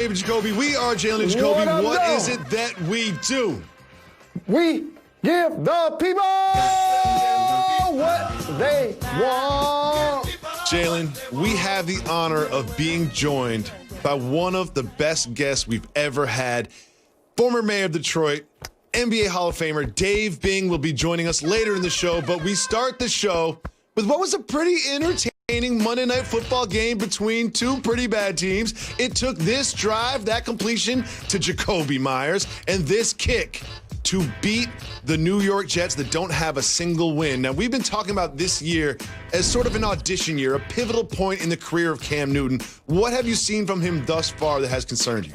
David Jacoby. We are Jalen Jacoby. What is it that we do? We give the people what they want. Jalen, we have the honor of being joined by one of the best guests we've ever had. Former mayor of Detroit, NBA Hall of Famer Dave Bing will be joining us later in the show, but we start the show with what was a pretty entertaining Monday Night Football game between two pretty bad teams. It took this drive, that completion, to Jacoby Myers, and this kick to beat the New York Jets that don't have a single win. Now, we've been talking about this year as sort of an audition year, a pivotal point in the career of Cam Newton. What have you seen from him thus far that has concerned you?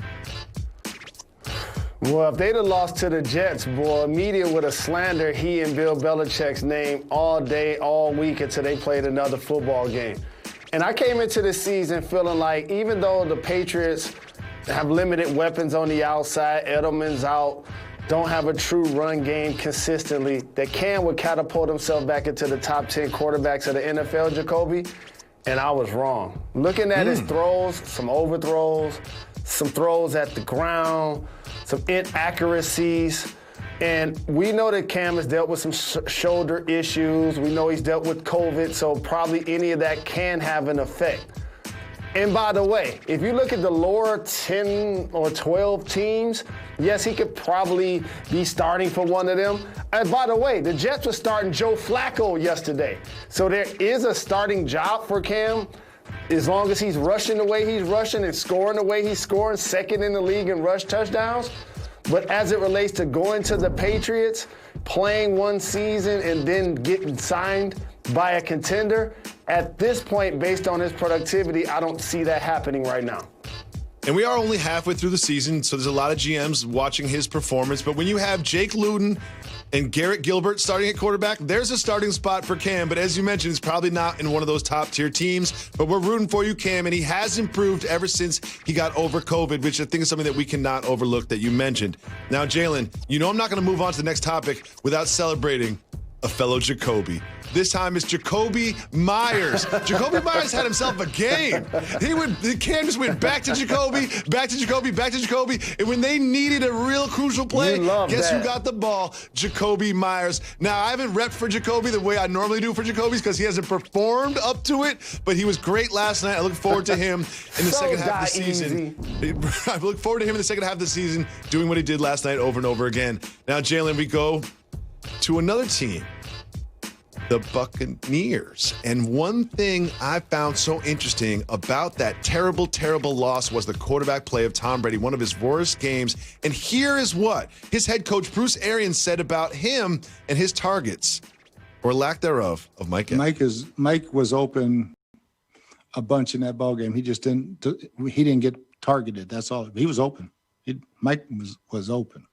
Well, if they'd have lost to the Jets, boy, media would have slandered he and Bill Belichick's name all day, all week until they played another football game. And I came into this season feeling like even though the Patriots have limited weapons on the outside, Edelman's out, don't have a true run game consistently, that Cam would catapult himself back into the top 10 quarterbacks of the NFL, Jacoby, and I was wrong. Looking at his throws, some overthrows, some throws at the ground, some inaccuracies, and we know that Cam has dealt with some shoulder issues. We know he's dealt with COVID, so probably any of that can have an effect. And by the way, if you look at the lower 10 or 12 teams, yes, he could probably be starting for one of them. And by the way, the Jets were starting Joe Flacco yesterday. So there is a starting job for Cam as long as he's rushing the way he's rushing and scoring the way he's scoring, second in the league in rush touchdowns. But as it relates to going to the Patriots, playing one season and then getting signed by a contender, at this point, based on his productivity, I don't see that happening right now. And we are only halfway through the season, so there's a lot of GMs watching his performance. But when you have Jake Luton and Garrett Gilbert starting at quarterback, there's a starting spot for Cam. But as you mentioned, it's probably not in one of those top-tier teams. But we're rooting for you, Cam, and he has improved ever since he got over COVID, which I think is something that we cannot overlook that you mentioned. Now, Jalen, you know I'm not going to move on to the next topic without celebrating a fellow Jacoby. This time it's Jacoby Myers. Jacoby Myers had himself a game. Cam just went back to Jacoby, back to Jacoby, back to Jacoby. And when they needed a real crucial play, guess who got the ball? Jacoby Myers. Now, I haven't repped for Jacoby the way I normally do for Jacoby's because he hasn't performed up to it, but he was great last night. I look forward to him in the second half of the season. I look forward to him in the second half of the season doing what he did last night over and over again. Now, Jalen, we go to another team, the Buccaneers. And one thing I found so interesting about that terrible, terrible loss was the quarterback play of Tom Brady, one of his worst games. And here is what his head coach, Bruce Arians, said about him and his targets, or lack thereof, of Mike Evans. Mike was open a bunch in that ball game. He just didn't get targeted. That's all. He was open. Mike was open.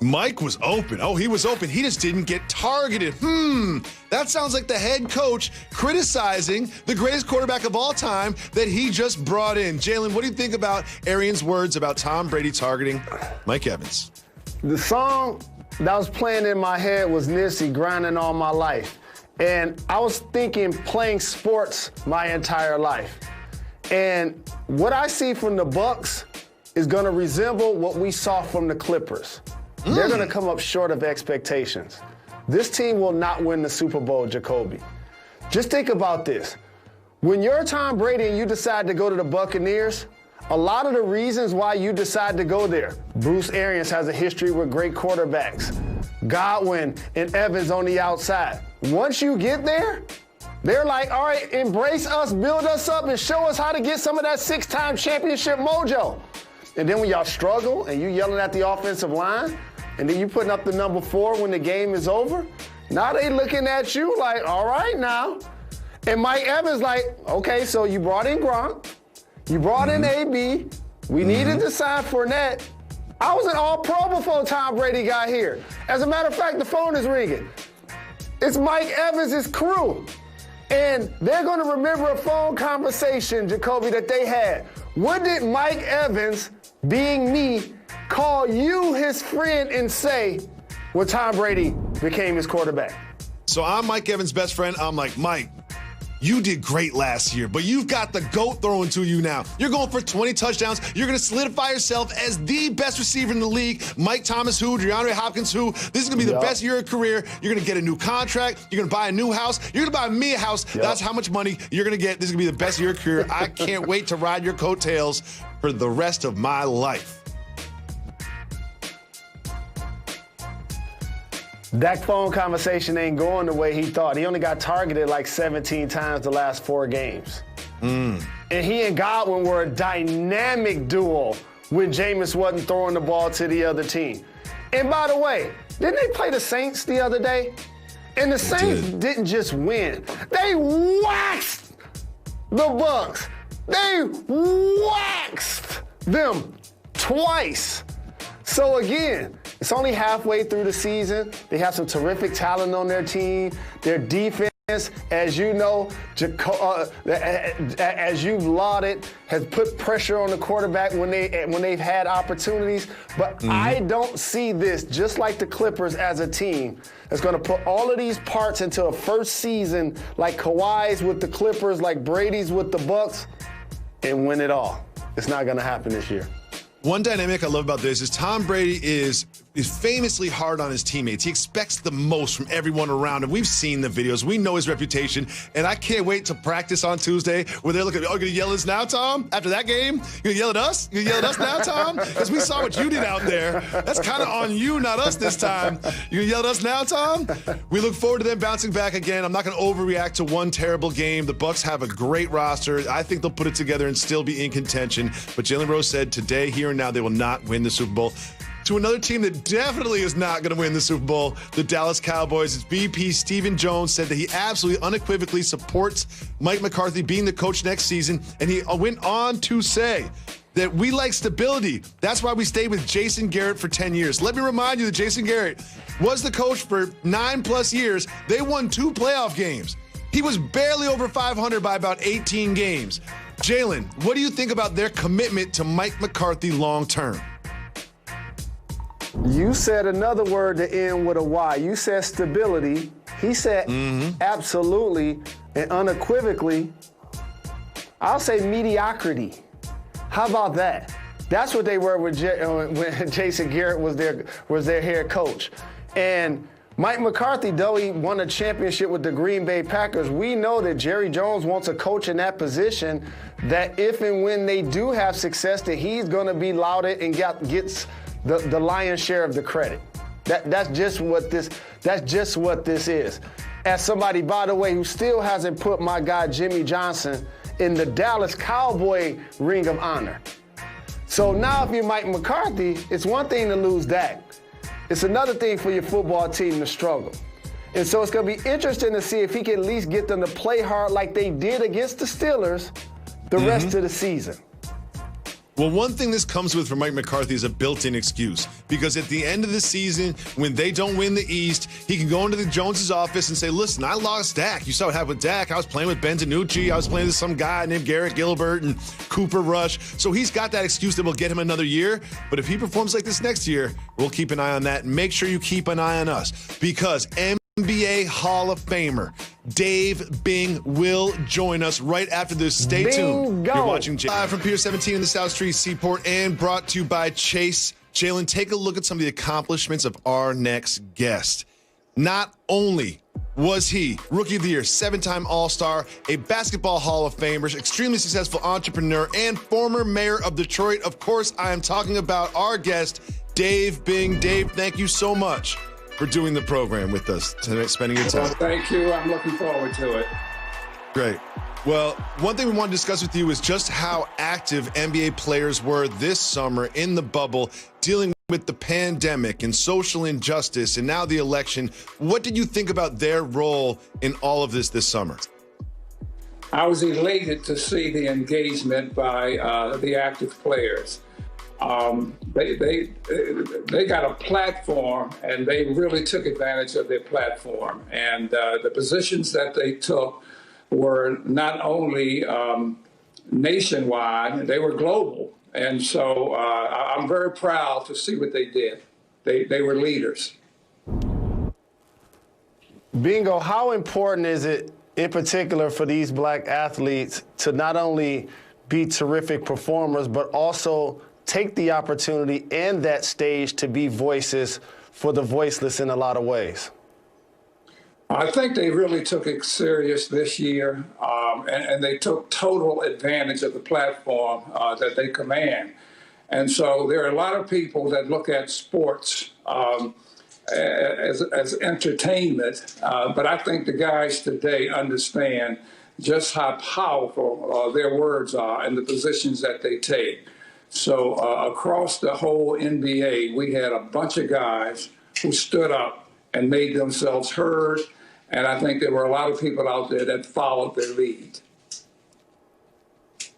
Mike was open. Oh, he was open. He just didn't get targeted. That sounds like the head coach criticizing the greatest quarterback of all time that he just brought in. Jalen, what do you think about Arians' words about Tom Brady targeting Mike Evans? The song that was playing in my head was Nipsey, Grinding All My Life. And I was thinking playing sports my entire life. And what I see from the Bucs is going to resemble what we saw from the Clippers. They're going to come up short of expectations. This team will not win the Super Bowl, Jacoby. Just think about this. When you're Tom Brady and you decide to go to the Buccaneers, a lot of the reasons why you decide to go there, Bruce Arians has a history with great quarterbacks, Godwin and Evans on the outside. Once you get there, they're like, all right, embrace us, build us up, and show us how to get some of that six-time championship mojo. And then when y'all struggle and you yelling at the offensive line, and then you putting up the number 4 when the game is over, now they looking at you like, all right now. And Mike Evans like, okay, so you brought in Gronk, you brought in AB, we needed to sign Fournette. I was an all-pro before Tom Brady got here. As a matter of fact, the phone is ringing. It's Mike Evans' crew. And they're going to remember a phone conversation, Jacoby, that they had. What did Mike Evans, being me, call you his friend and say when Tom Brady became his quarterback? So I'm Mike Evans' best friend. I'm like, Mike, you did great last year, but you've got the GOAT throwing to you now. You're going for 20 touchdowns. You're going to solidify yourself as the best receiver in the league. Mike Thomas who? DeAndre Hopkins who? This is going to be the best year of your career. You're going to get a new contract. You're going to buy a new house. You're going to buy me a house. That's how much money you're going to get. This is going to be the best year of your career. I can't wait to ride your coattails for the rest of my life. That phone conversation ain't going the way he thought. He only got targeted like 17 times the last 4 games. And he and Godwin were a dynamic duo when Jameis wasn't throwing the ball to the other team. And by the way, didn't they play the Saints the other day? And the Saints didn't just win. They waxed the Bucs. They waxed them twice. So again, it's only halfway through the season. They have some terrific talent on their team. Their defense, as you know, as you've lauded, has put pressure on the quarterback when they've had opportunities. But I don't see this, just like the Clippers as a team, that's going to put all of these parts into a first season like Kawhi's with the Clippers, like Brady's with the Bucs, and win it all. It's not going to happen this year. One dynamic I love about this is Tom Brady is famously hard on his teammates. He expects the most from everyone around him. We've seen the videos. We know his reputation. And I can't wait to practice on Tuesday where they're looking, you're going to yell at us now, Tom? After that game? You're going to yell at us? You're going to yell at us now, Tom? Because we saw what you did out there. That's kind of on you, not us this time. You're going to yell at us now, Tom? We look forward to them bouncing back again. I'm not going to overreact to one terrible game. The Bucs have a great roster. I think they'll put it together and still be in contention. But Jalen Rose said today, here and now, they will not win the Super Bowl. To another team that definitely is not going to win the Super Bowl, the Dallas Cowboys. Its VP Stephen Jones said that he absolutely unequivocally supports Mike McCarthy being the coach next season, and he went on to say that we like stability. That's why we stayed with Jason Garrett for 10 years. Let me remind you that Jason Garrett was the coach for 9+ years. They won 2 playoff games. He was barely over 500 by about 18 games. Jalen, what do you think about their commitment to Mike McCarthy long term? You said another word to end with a Y. You said stability. He said absolutely and unequivocally, I'll say mediocrity. How about that? That's what they were when Jason Garrett was their head coach. And Mike McCarthy, though he won a championship with the Green Bay Packers, we know that Jerry Jones wants a coach in that position that if and when they do have success, that he's going to be lauded and gets the lion's share of the credit. That's just what this is. As somebody, by the way, who still hasn't put my guy Jimmy Johnson in the Dallas Cowboy Ring of Honor. So now if you're Mike McCarthy, it's one thing to lose Dak. It's another thing for your football team to struggle. And so it's going to be interesting to see if he can at least get them to play hard like they did against the Steelers the rest of the season. Well, one thing this comes with for Mike McCarthy is a built-in excuse. Because at the end of the season, when they don't win the East, he can go into the Joneses' office and say, listen, I lost Dak. You saw what happened with Dak. I was playing with Ben DiNucci. I was playing with some guy named Garrett Gilbert and Cooper Rush. So he's got that excuse that will get him another year. But if he performs like this next year, we'll keep an eye on that. And make sure you keep an eye on us. Because NBA Hall of Famer Dave Bing will join us right after this. Stay tuned. You're watching live from Pier 17 in the South Street Seaport and brought to you by Chase. Jalen, take a look at some of the accomplishments of our next guest. Not only was he Rookie of the Year, 7-time All-Star, a Basketball Hall of Famer, extremely successful entrepreneur, and former mayor of Detroit. Of course, I am talking about our guest, Dave Bing. Dave, thank you so much for doing the program with us tonight, spending your time. Well, thank you. I'm looking forward to it. Great. Well, one thing we want to discuss with you is just how active NBA players were this summer in the bubble, dealing with the pandemic and social injustice and now the election. What did you think about their role in all of this summer? I was elated to see the engagement by the active players. They got a platform, and they really took advantage of their platform. And the positions that they took were not only nationwide, they were global. And so I'm very proud to see what they did. They were leaders. Bingo, how important is it in particular for these black athletes to not only be terrific performers, but also take the opportunity and that stage to be voices for the voiceless in a lot of ways? I think they really took it serious this year, and they took total advantage of the platform that they command. And so there are a lot of people that look at sports as entertainment, but I think the guys today understand just how powerful their words are and the positions that they take. So across the whole NBA, we had a bunch of guys who stood up and made themselves heard, and I think there were a lot of people out there that followed their lead.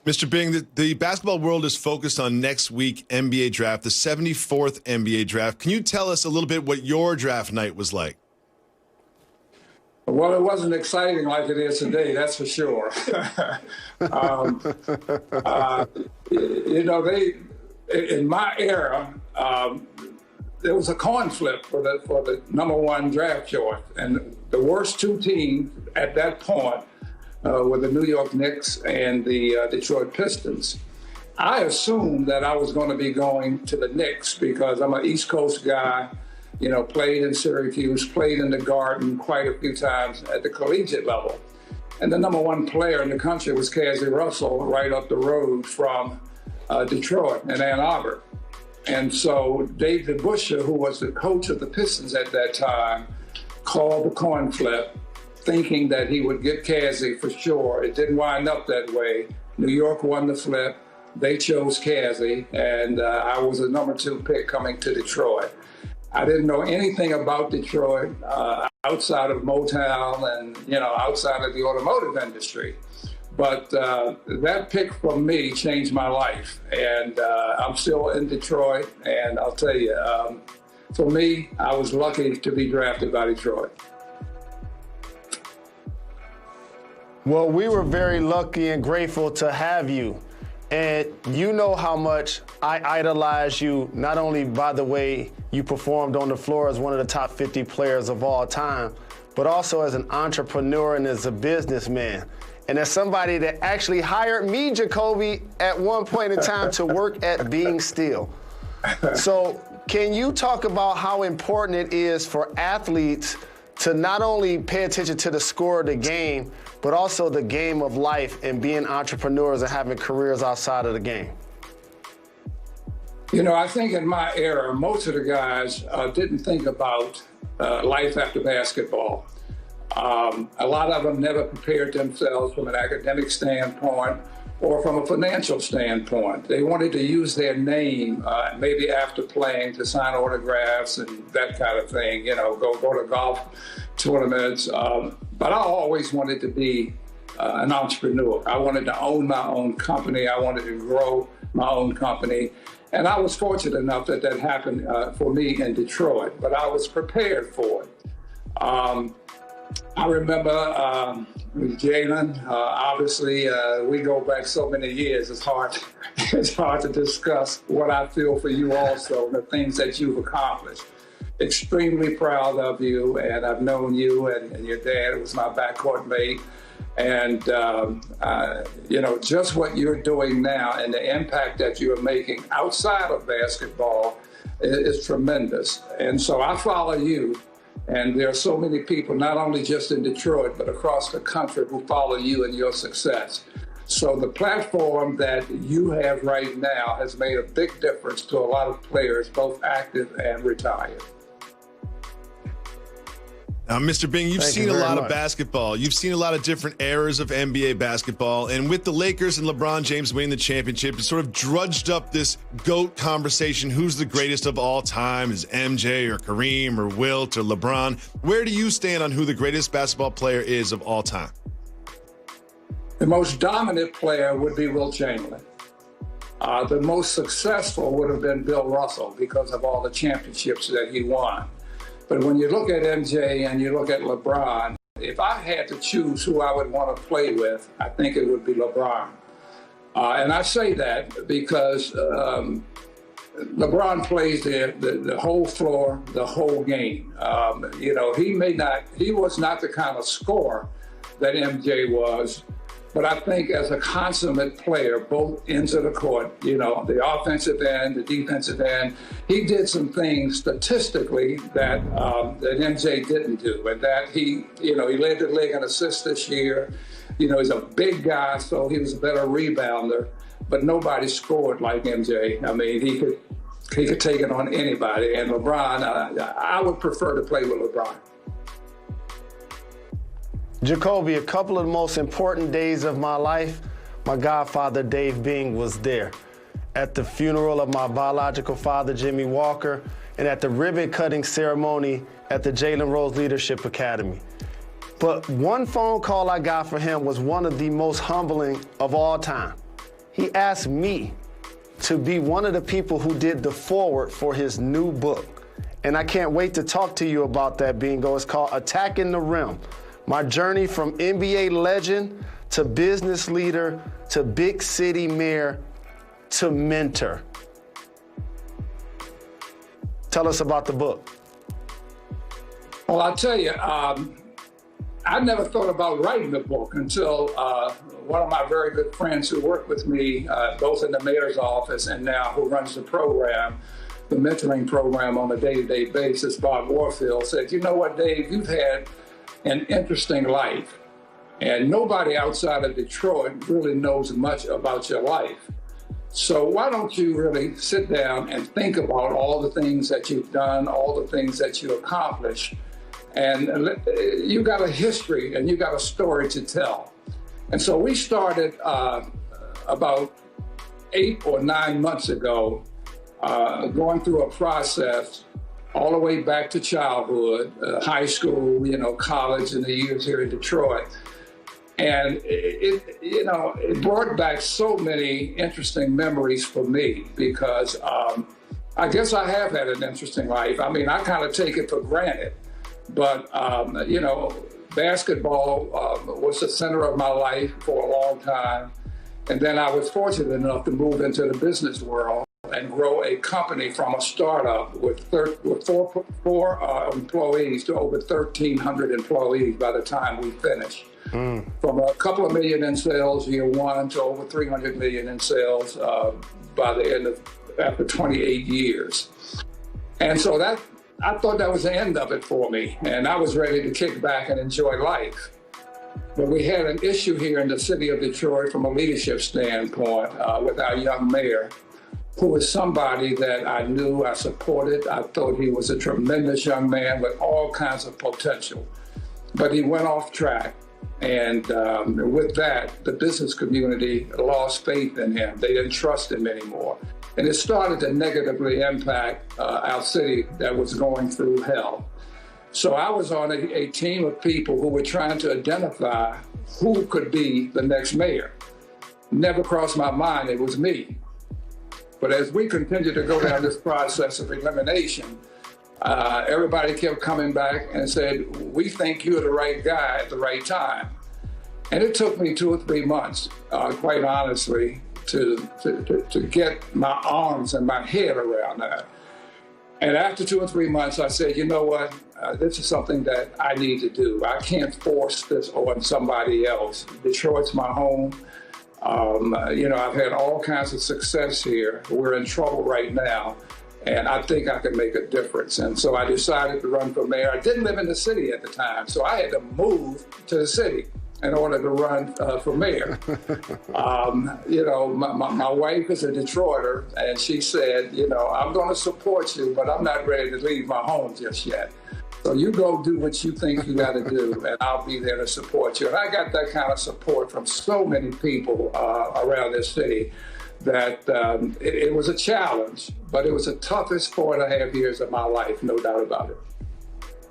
Mr. Bing, the basketball world is focused on next week NBA draft, the 74th NBA draft. Can you tell us a little bit what your draft night was like? Well, it wasn't exciting like it is today, that's for sure. In my era, there was a coin flip for the number one draft choice, and the worst two teams at that point were the New York Knicks and the Detroit Pistons. I assumed that I was going to be going to the Knicks because I'm an East Coast guy, played in Syracuse, played in the Garden quite a few times at the collegiate level. And the number one player in the country was Cassie Russell, right up the road from Detroit and Ann Arbor. And so David Busher, who was the coach of the Pistons at that time, called the coin flip, thinking that he would get Cassie for sure. It didn't wind up that way. New York won the flip. They chose Cassie, and I was the number 2 pick coming to Detroit. I didn't know anything about Detroit outside of Motown and, outside of the automotive industry. But that pick for me changed my life. And I'm still in Detroit. And I'll tell you, for me, I was lucky to be drafted by Detroit. Well, we were very lucky and grateful to have you. And you know how much I idolize you, not only by the way you performed on the floor as one of the top 50 players of all time, but also as an entrepreneur and as a businessman. And as somebody that actually hired me, Jacoby, at one point in time to work at Being Still. So can you talk about how important it is for athletes to not only pay attention to the score of the game, but also the game of life and being entrepreneurs and having careers outside of the game? I think in my era, most of the guys didn't think about life after basketball. A lot of them never prepared themselves from an academic standpoint or from a financial standpoint. They wanted to use their name, maybe after playing, to sign autographs and that kind of thing, go to golf tournaments. But I always wanted to be an entrepreneur. I wanted to own my own company. I wanted to grow my own company. And I was fortunate enough that happened for me in Detroit, but I was prepared for it. I remember with Jalen, obviously, we go back so many years, it's hard to discuss what I feel for you also, the things that you've accomplished. Extremely proud of you, and I've known you and your dad was my backcourt mate. And, just what you're doing now and the impact that you're making outside of basketball is tremendous. And so I follow you. And there are so many people, not only just in Detroit, but across the country who follow you and your success. So the platform that you have right now has made a big difference to a lot of players, both active and retired. Now, Mr. Bing, you've seen a lot of basketball. You've seen a lot of different eras of NBA basketball. And with the Lakers and LeBron James winning the championship, it sort of drudged up this GOAT conversation. Who's the greatest of all time? Is MJ or Kareem or Wilt or LeBron? Where do you stand on who the greatest basketball player is of all time? The most dominant player would be Wilt Chamberlain. The most successful would have been Bill Russell because of all the championships that he won. But when you look at MJ and you look at LeBron, if I had to choose who I would want to play with, I think it would be LeBron. And I say that because LeBron plays the whole floor, the whole game. He was not the kind of scorer that MJ was. But I think as a consummate player, both ends of the court, you know, the offensive end, the defensive end, he did some things statistically that that MJ didn't do, and that he led the league in assists this year. You know, he's a big guy, so he was a better rebounder. But nobody scored like MJ. I mean, he could take it on anybody. And LeBron, I would prefer to play with LeBron. Jacoby, a couple of the most important days of my life, my godfather, Dave Bing, was there at the funeral of my biological father, Jimmy Walker, and at the ribbon-cutting ceremony at the Jalen Rose Leadership Academy. But one phone call I got from him was one of the most humbling of all time. He asked me to be one of the people who did the foreword for his new book. And I can't wait to talk to you about that, Bingo. It's called Attacking the Rim. My journey from NBA legend to business leader to big city mayor to mentor. Tell us about the book. Well, I'll tell you, I never thought about writing a book until one of my very good friends who worked with me, both in the mayor's office and now who runs the program, the mentoring program on a day-to-day basis, Bob Warfield, said, you know what, Dave, you've had an interesting life, and nobody outside of Detroit really knows much about your life. So why don't you really sit down and think about all the things that you've done, all the things that you accomplished, and you got a history and you got a story to tell. And so we started about 8 or 9 months ago, going through a process all the way back to childhood, high school, college, and the years here in Detroit. And it brought back so many interesting memories for me because I guess I have had an interesting life. I mean, I kind of take it for granted, but basketball was the center of my life for a long time. And then I was fortunate enough to move into the business world and grow a company from a startup with four employees to over 1,300 employees by the time we finished. From a couple of million in sales year one to over 300 million in sales by the end of after 28 years. And so I thought that was the end of it for me, and I was ready to kick back and enjoy life. But we had an issue here in the city of Detroit from a leadership standpoint with our young mayor, who was somebody that I knew, I supported. I thought he was a tremendous young man with all kinds of potential. But he went off track. And with that, the business community lost faith in him. They didn't trust him anymore. And it started to negatively impact our city that was going through hell. So I was on a team of people who were trying to identify who could be the next mayor. Never crossed my mind it was me. But as we continued to go down this process of elimination, everybody kept coming back and said, we think you're the right guy at the right time. And it took me 2 or 3 months, quite honestly, to get my arms and my head around that. And after 2 or 3 months, I said, you know what, this is something that I need to do. I can't force this on somebody else. Detroit's my home. I've had all kinds of success here. We're in trouble right now. And I think I can make a difference. And so I decided to run for mayor. I didn't live in the city at the time, so I had to move to the city in order to run for mayor. My wife is a Detroiter, and she said, I'm going to support you, but I'm not ready to leave my home just yet. So you go do what you think you got to do, and I'll be there to support you. And I got that kind of support from so many people around this city that it was a challenge, but it was the toughest 4.5 years of my life, no doubt about it.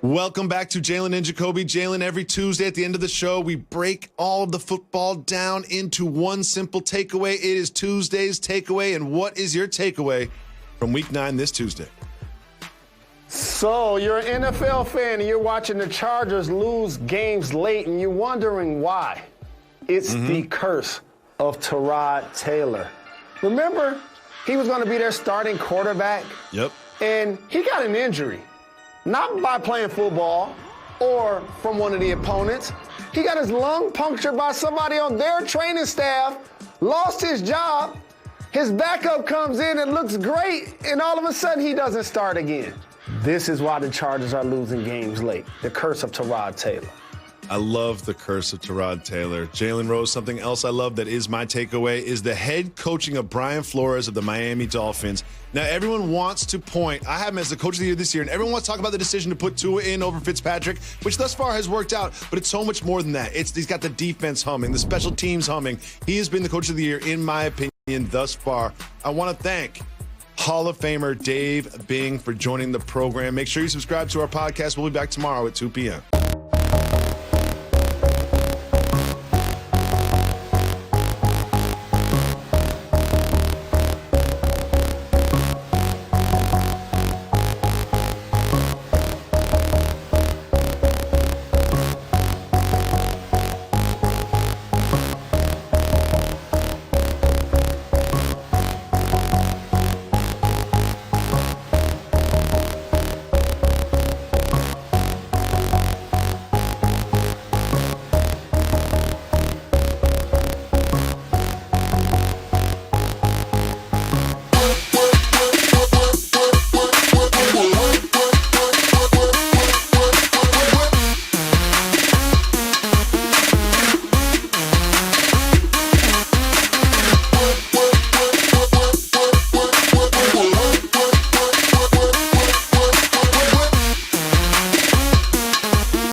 Welcome back to Jalen and Jacoby. Jalen, every Tuesday at the end of the show, we break all of the football down into one simple takeaway. It is Tuesday's takeaway. And what is your takeaway from Week 9 this Tuesday? So you're an NFL fan and you're watching the Chargers lose games late and you're wondering why. It's the curse of Tyrod Taylor. Remember, he was going to be their starting quarterback? Yep. And he got an injury. Not by playing football or from one of the opponents. He got his lung punctured by somebody on their training staff, lost his job. His backup comes in and looks great, and all of a sudden he doesn't start again. This is why the Chargers are losing games late. The curse of Tyrod Taylor. I love the curse of Tyrod Taylor. Jalen Rose, something else I love that is my takeaway is the head coaching of Brian Flores of the Miami Dolphins. Now, everyone wants to point. I have him as the coach of the year this year, and everyone wants to talk about the decision to put Tua in over Fitzpatrick, which thus far has worked out, but it's so much more than that. He's got the defense humming, the special teams humming. He has been the coach of the year, in my opinion, thus far. I want to thank Hall of Famer Dave Bing for joining the program. Make sure you subscribe to our podcast. We'll be back tomorrow at 2 p.m.